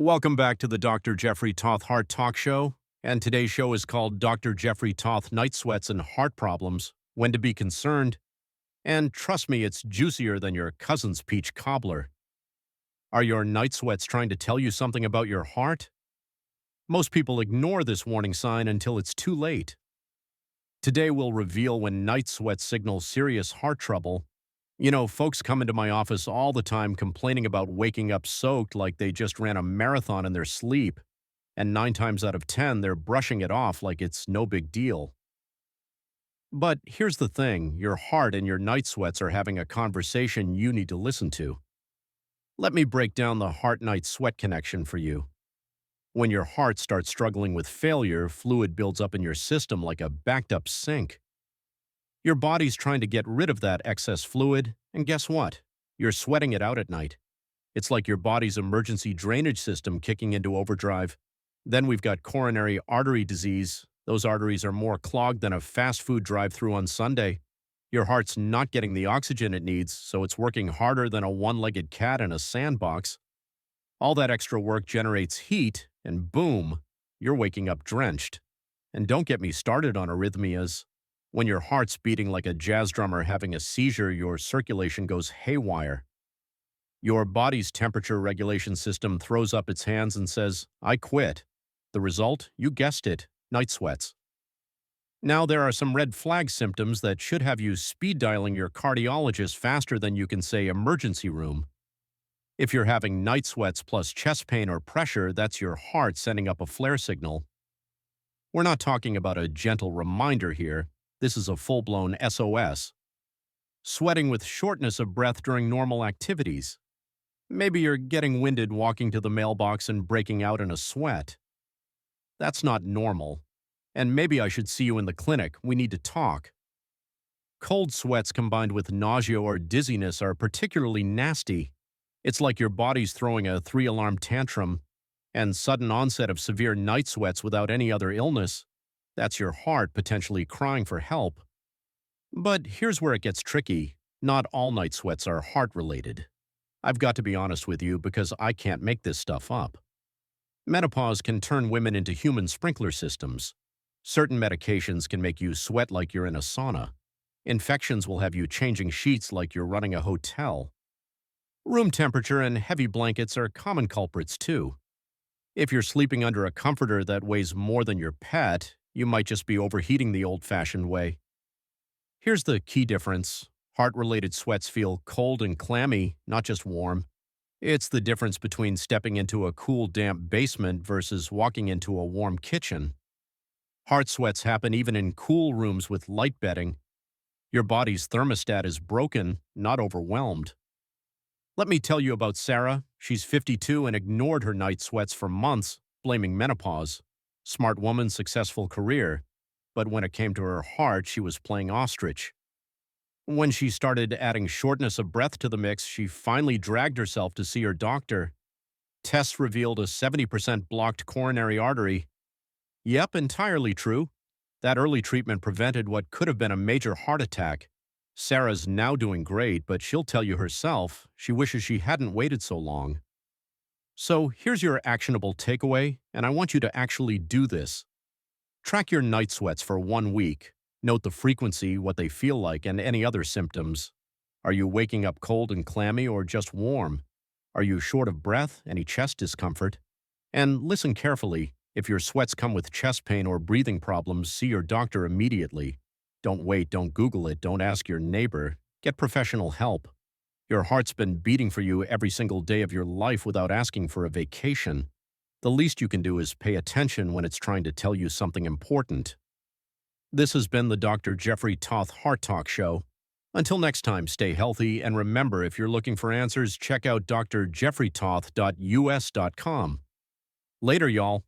Welcome back to the Dr. Jeffrey Tauth Heart Talk Show, and today's show is called Dr. Jeffrey Tauth Night Sweats and Heart Problems, When to Be Concerned, and trust me, it's juicier than your cousin's peach cobbler. Are your night sweats trying to tell you something about your heart? Most people ignore this warning sign until it's too late. Today we'll reveal when night sweats signal serious heart trouble. You know, folks come into my office all the time complaining about waking up soaked like they just ran a marathon in their sleep, and 9 times out of 10 they're brushing it off like it's no big deal. But here's the thing, your heart and your night sweats are having a conversation you need to listen to. Let me break down the heart-night sweat connection for you. When your heart starts struggling with failure, fluid builds up in your system like a backed-up sink. Your body's trying to get rid of that excess fluid, and guess what? You're sweating it out at night. It's like your body's emergency drainage system kicking into overdrive. Then we've got coronary artery disease. Those arteries are more clogged than a fast food drive-thru on Sunday. Your heart's not getting the oxygen it needs, so it's working harder than a one-legged cat in a sandbox. All that extra work generates heat, and boom, you're waking up drenched. And don't get me started on arrhythmias. When your heart's beating like a jazz drummer having a seizure, your circulation goes haywire. Your body's temperature regulation system throws up its hands and says, "I quit." The result? You guessed it, night sweats. Now, there are some red flag symptoms that should have you speed dialing your cardiologist faster than you can say emergency room. If you're having night sweats plus chest pain or pressure, that's your heart sending up a flare signal. We're not talking about a gentle reminder here. This is a full-blown SOS. Sweating with shortness of breath during normal activities. Maybe you're getting winded walking to the mailbox and breaking out in a sweat. That's not normal. And maybe I should see you in the clinic. We need to talk. Cold sweats combined with nausea or dizziness are particularly nasty. It's like your body's throwing a 3-alarm tantrum, and sudden onset of severe night sweats without any other illness. That's your heart potentially crying for help. But here's where it gets tricky. Not all night sweats are heart-related. I've got to be honest with you because I can't make this stuff up. Menopause can turn women into human sprinkler systems. Certain medications can make you sweat like you're in a sauna. Infections will have you changing sheets like you're running a hotel. Room temperature and heavy blankets are common culprits too. If you're sleeping under a comforter that weighs more than your pet, you might just be overheating the old-fashioned way. Here's the key difference. Heart-related sweats feel cold and clammy, not just warm. It's the difference between stepping into a cool, damp basement versus walking into a warm kitchen. Heart sweats happen even in cool rooms with light bedding. Your body's thermostat is broken, not overwhelmed. Let me tell you about Sarah. She's 52 and ignored her night sweats for months, blaming menopause. Smart woman, successful career. But when it came to her heart, she was playing ostrich. When she started adding shortness of breath to the mix, she finally dragged herself to see her doctor. Tests revealed a 70% blocked coronary artery. Yep, entirely true. That early treatment prevented what could have been a major heart attack. Sarah's now doing great, but she'll tell you herself she wishes she hadn't waited so long. So here's your actionable takeaway, and I want you to actually do this. Track your night sweats for 1 week. Note the frequency, what they feel like, and any other symptoms. Are you waking up cold and clammy or just warm? Are you short of breath? Any chest discomfort? And listen carefully. If your sweats come with chest pain or breathing problems, see your doctor immediately. Don't wait, don't Google it, don't ask your neighbor. Get professional help. Your heart's been beating for you every single day of your life without asking for a vacation. The least you can do is pay attention when it's trying to tell you something important. This has been the Dr. Jeffrey Tauth Heart Talk Show. Until next time, stay healthy, and remember, if you're looking for answers, check out drjeffreytauth.us.com. Later, y'all.